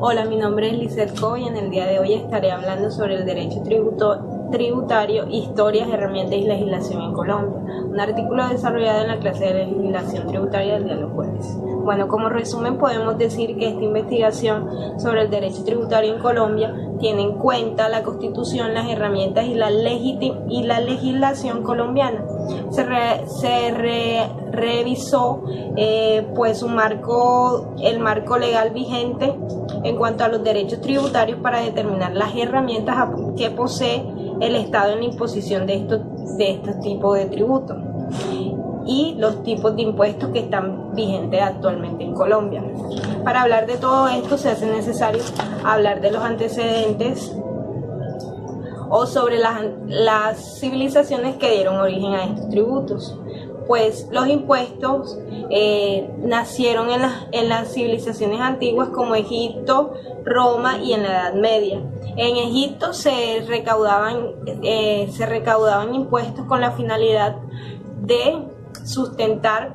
Hola, mi nombre es Lizeth Coy y en el día de hoy estaré hablando sobre el derecho tributario, historias, herramientas y legislación en Colombia. Un artículo desarrollado en la clase de legislación tributaria del día de los jueves. Bueno, como resumen podemos decir que esta investigación sobre el derecho tributario en Colombia tiene en cuenta la Constitución, las herramientas y la legislación colombiana. Se revisó pues el marco legal vigente en cuanto a los derechos tributarios para determinar las herramientas que posee el Estado en la imposición de estos tipos de tributos y los tipos de impuestos que están vigentes actualmente en Colombia. Para hablar de todo esto se hace necesario hablar de los antecedentes o sobre las civilizaciones que dieron origen a estos tributos. Pues los impuestos nacieron en las civilizaciones antiguas como Egipto, Roma y en la Edad Media. En Egipto se recaudaban impuestos con la finalidad de sustentar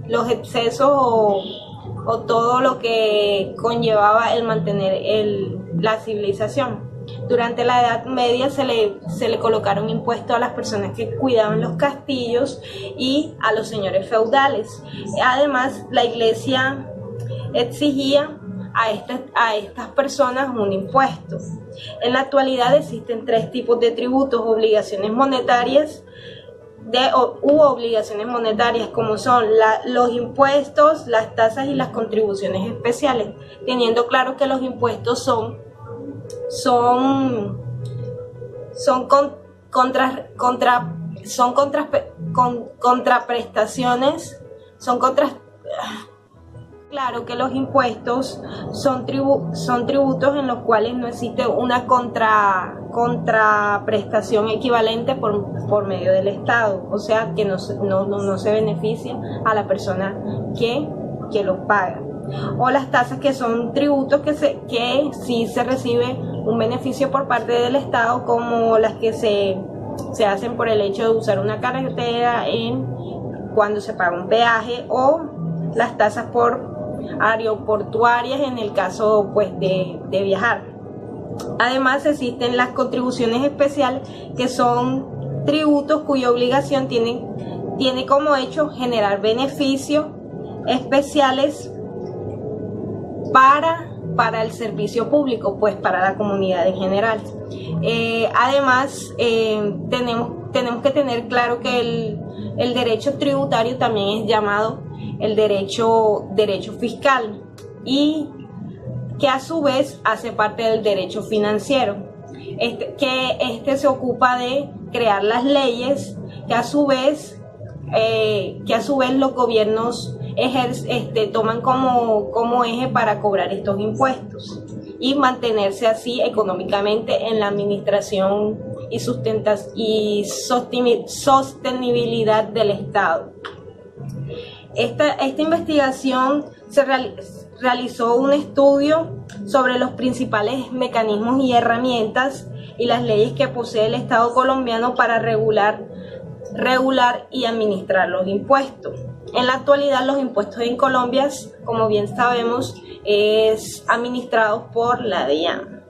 los excesos o todo lo que conllevaba el mantener la civilización. Durante la Edad Media se le colocaron impuestos a las personas que cuidaban los castillos y a los señores feudales. Además, la Iglesia exigía a estas personas un impuesto. En la actualidad existen tres tipos de tributos: obligaciones monetarias obligaciones monetarias, como son los impuestos, las tasas y las contribuciones especiales, teniendo claro que los impuestos son contraprestaciones, claro que los impuestos son tributos en los cuales no existe una contraprestación equivalente por medio del Estado, o sea que no se beneficia a la persona que los paga. O las tasas, que son tributos que sí se recibe un beneficio por parte del Estado, como las que se hacen por el hecho de usar una carretera cuando se paga un peaje, o las tasas aeroportuarias en el caso pues de viajar. Además existen las contribuciones especiales, que son tributos cuya obligación tiene como hecho generar beneficios especiales para el servicio público, pues para la comunidad en general. Además tenemos que tener claro que el derecho tributario también es llamado el derecho fiscal, y que a su vez hace parte del derecho financiero, que se ocupa de crear las leyes que a su vez los gobiernos toman como eje para cobrar estos impuestos y mantenerse así económicamente en la administración y sostenibilidad del Estado. Esta investigación se realizó un estudio sobre los principales mecanismos y herramientas y las leyes que posee el Estado colombiano para regular y administrar los impuestos. En la actualidad, los impuestos en Colombia, como bien sabemos, es administrado por la DIAN.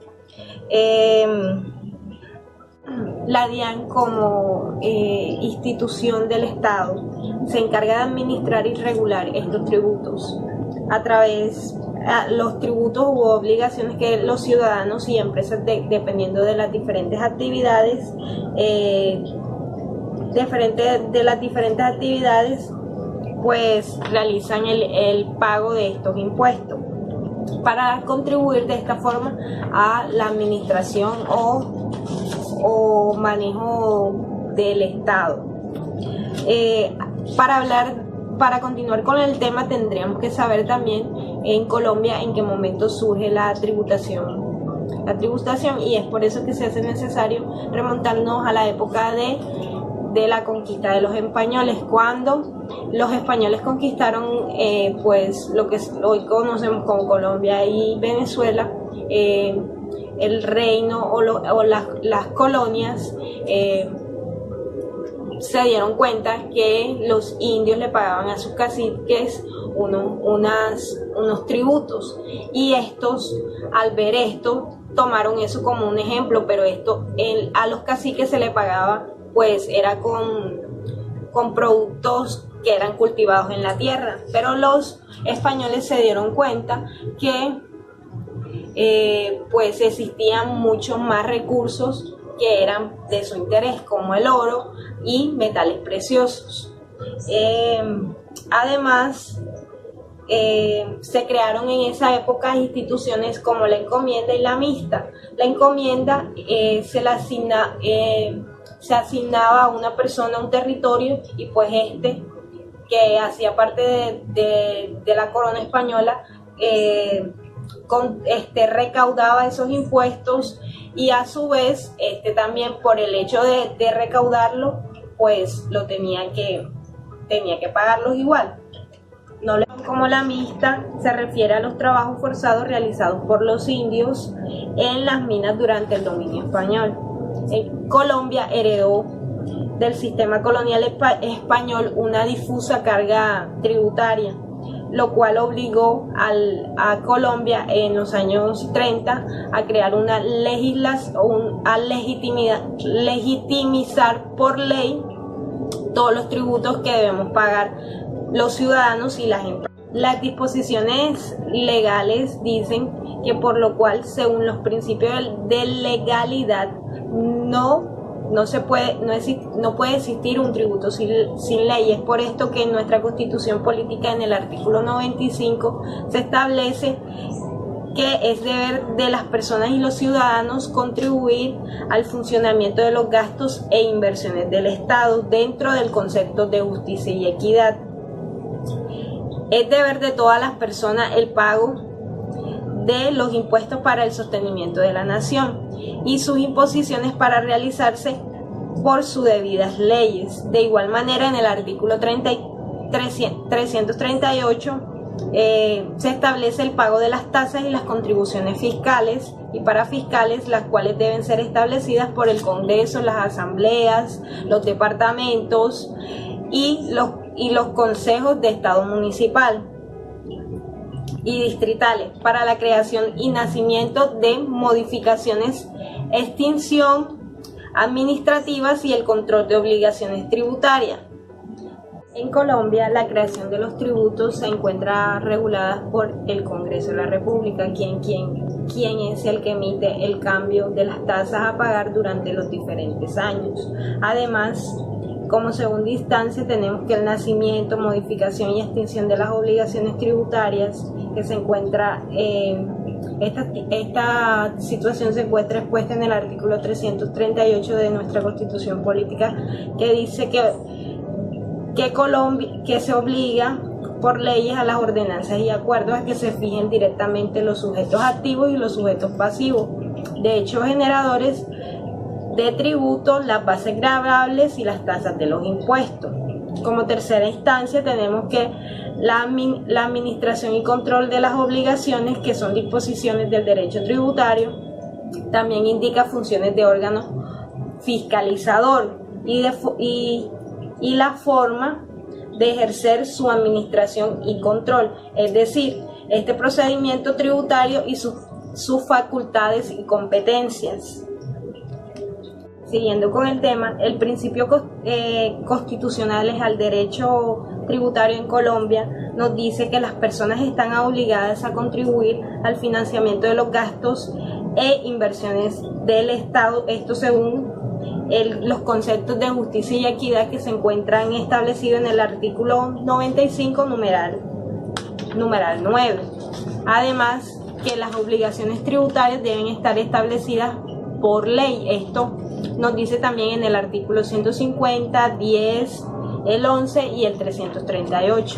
La DIAN, como institución del Estado, se encarga de administrar y regular estos tributos a través de los tributos u obligaciones que los ciudadanos y empresas, dependiendo de las diferentes actividades, pues realizan el pago de estos impuestos para contribuir de esta forma a la administración o manejo del Estado. Para continuar con el tema, tendríamos que saber también en Colombia en qué momento surge la tributación, y es por eso que se hace necesario remontarnos a la época de la conquista de los españoles, cuando los españoles conquistaron pues lo que hoy conocemos como Colombia y Venezuela, el reino o las colonias se dieron cuenta que los indios le pagaban a sus caciques unos tributos, y estos, al ver esto, tomaron eso como un ejemplo, pero a los caciques se le pagaba, pues era con productos que eran cultivados en la tierra, pero los españoles se dieron cuenta que pues existían muchos más recursos que eran de su interés, como el oro y metales preciosos. Además, se crearon en esa época instituciones como la encomienda y la mixta. La encomienda se asignaba a una persona un territorio, y pues que hacía parte de la corona española, recaudaba esos impuestos, y a su vez también, por el hecho de recaudarlo, pues tenía que pagarlos igual. Como la mixta se refiere a los trabajos forzados realizados por los indios en las minas durante el dominio español. Colombia heredó del sistema colonial español una difusa carga tributaria, lo cual obligó a Colombia en los años 30 a crear una legislación, a legitimizar por ley todos los tributos que debemos pagar los ciudadanos y las empresas. Las disposiciones legales dicen que por lo cual, según los principios de legalidad, no puede existir un tributo sin ley. Es por esto que en nuestra Constitución Política, en el artículo 95, se establece que es deber de las personas y los ciudadanos contribuir al funcionamiento de los gastos e inversiones del Estado dentro del concepto de justicia y equidad. Es deber de todas las personas el pago de los impuestos para el sostenimiento de la nación y sus imposiciones para realizarse por sus debidas leyes. De igual manera, en el artículo 338 se establece el pago de las tasas y las contribuciones fiscales y parafiscales, las cuales deben ser establecidas por el Congreso, las asambleas, los departamentos y los consejos de Estado municipal y distritales para la creación y nacimiento de modificaciones, extinción administrativas y el control de obligaciones tributarias. En Colombia, la creación de los tributos se encuentra regulada por el Congreso de la República, quien es el que emite el cambio de las tasas a pagar durante los diferentes años. Además, como segunda instancia, tenemos que el nacimiento, modificación y extinción de las obligaciones tributarias, que se encuentra, esta situación se encuentra expuesta en el artículo 338 de nuestra Constitución Política, que dice que se obliga por leyes a las ordenanzas y acuerdos a que se fijen directamente los sujetos activos y los sujetos pasivos de hechos generadores de tributo, las bases gravables y las tasas de los impuestos. Como tercera instancia tenemos que la administración y control de las obligaciones, que son disposiciones del derecho tributario. También indica funciones de órgano fiscalizador y la forma de ejercer su administración y control, es decir, este procedimiento tributario y sus facultades y competencias. Siguiendo con el tema, el principio constitucional al derecho tributario en Colombia nos dice que las personas están obligadas a contribuir al financiamiento de los gastos e inversiones del Estado, esto según los conceptos de justicia y equidad que se encuentran establecidos en el artículo 95, numeral 9. Además, que las obligaciones tributarias deben estar establecidas por ley. Esto nos dice también en el artículo 150, 10, el 11 y el 338.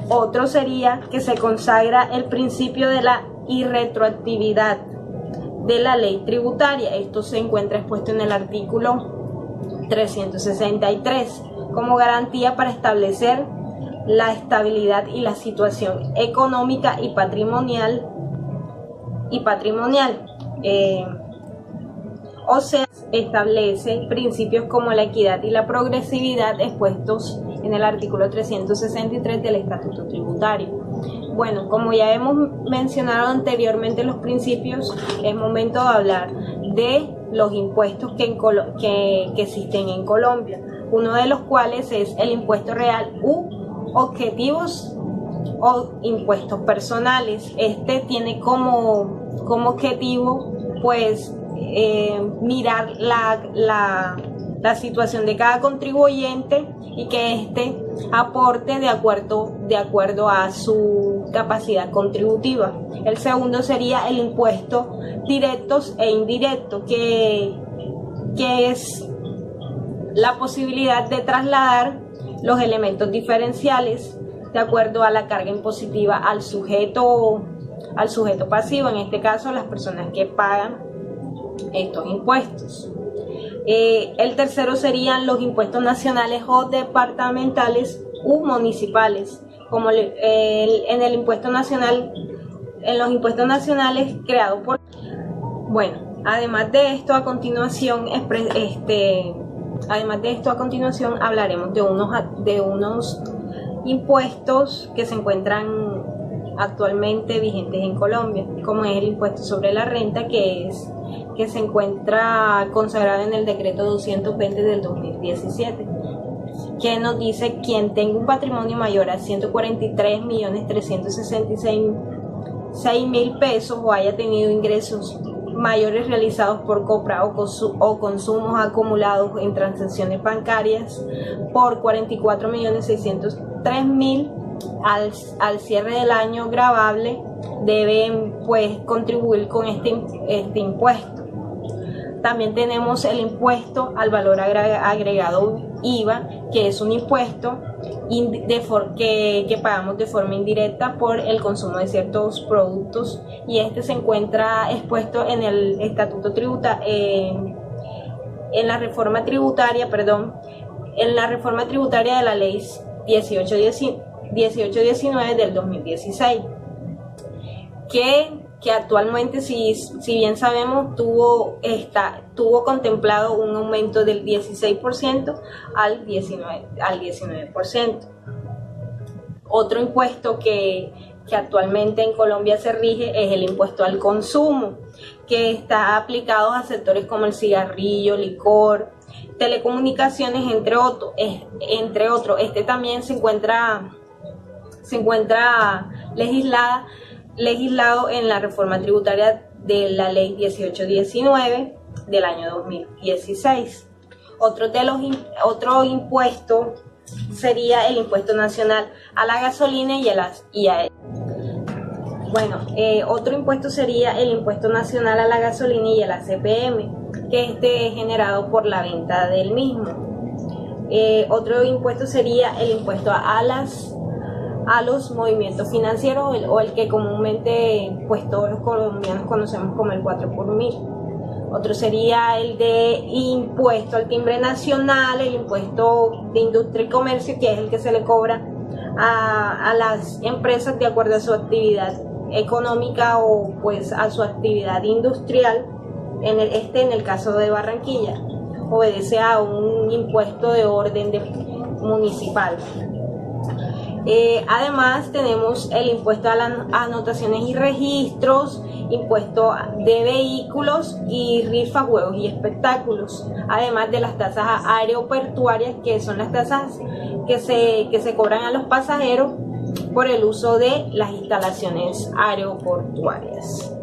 Otro sería que se consagra el principio de la irretroactividad de la ley tributaria. Esto se encuentra expuesto en el artículo 363 como garantía para establecer la estabilidad y la situación económica y patrimonial. O sea, establece principios como la equidad y la progresividad expuestos en el artículo 363 del Estatuto Tributario. Bueno, como ya hemos mencionado anteriormente los principios, es momento de hablar de los impuestos que existen en Colombia, uno de los cuales es el impuesto real u objetivos o impuestos personales. Este tiene como objetivo pues mirar la situación de cada contribuyente y que éste aporte de acuerdo a su capacidad contributiva. El segundo sería el impuesto directos e indirectos, que es la posibilidad de trasladar los elementos diferenciales de acuerdo a la carga impositiva al sujeto pasivo, en este caso las personas que pagan estos impuestos. El tercero serían los impuestos nacionales o departamentales u municipales, como en los impuestos nacionales creados por... Bueno, además de esto a continuación hablaremos de unos impuestos que se encuentran actualmente vigentes en Colombia, como es el impuesto sobre la renta, que se encuentra consagrado en el decreto 220 del 2017, que nos dice: quien tenga un patrimonio mayor a 143.366.000 pesos o haya tenido ingresos mayores realizados por compra o consumos acumulados en transacciones bancarias por 44.603.000 al cierre del año gravable, deben pues contribuir con este impuesto. También tenemos el impuesto al valor agregado IVA, que es un impuesto que pagamos de forma indirecta por el consumo de ciertos productos, y este se encuentra expuesto en el Estatuto Tributario, en la reforma tributaria de la Ley 1819 del 2016, que actualmente, si bien sabemos, tuvo contemplado un aumento del 16% al 19%. Otro impuesto que actualmente en Colombia se rige es el impuesto al consumo, que está aplicado a sectores como el cigarrillo, licor, telecomunicaciones, entre otros. Este también se encuentra legislado en la reforma tributaria de la Ley 1819 del año 2016. Otro impuesto sería el impuesto nacional a la gasolina otro impuesto sería el impuesto nacional a la gasolina y a la CPM, que este es generado por la venta del mismo. Otro impuesto sería el impuesto a los movimientos financieros, o el que comúnmente pues todos los colombianos conocemos como el 4x1000. Otro sería el de impuesto al timbre nacional, el impuesto de industria y comercio, que es el que se le cobra a las empresas de acuerdo a su actividad económica o pues a su actividad industrial. En el caso de Barranquilla obedece a un impuesto de orden municipal. Además tenemos el impuesto a las anotaciones y registros, impuesto de vehículos y rifas, juegos y espectáculos, además de las tasas aeroportuarias, que son las tasas que se cobran a los pasajeros por el uso de las instalaciones aeroportuarias.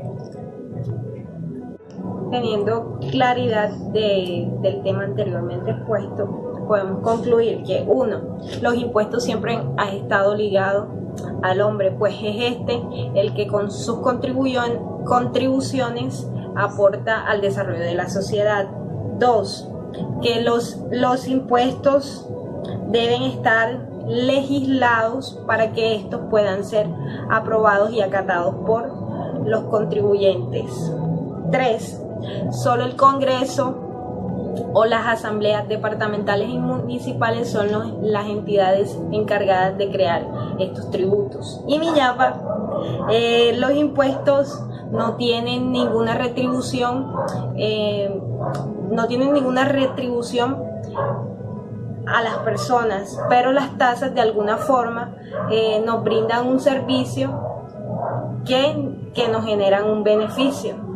Teniendo claridad del tema anteriormente expuesto, podemos concluir que 1. Los impuestos siempre han estado ligados al hombre, pues es el que con sus contribuciones aporta al desarrollo de la sociedad. 2. Que los impuestos deben estar legislados para que estos puedan ser aprobados y acatados por los contribuyentes. 3. Solo el Congreso o las asambleas departamentales y municipales son las entidades encargadas de crear estos tributos. Y Millapa, los impuestos no tienen ninguna retribución, a las personas, pero las tasas de alguna forma nos brindan un servicio que nos generan un beneficio.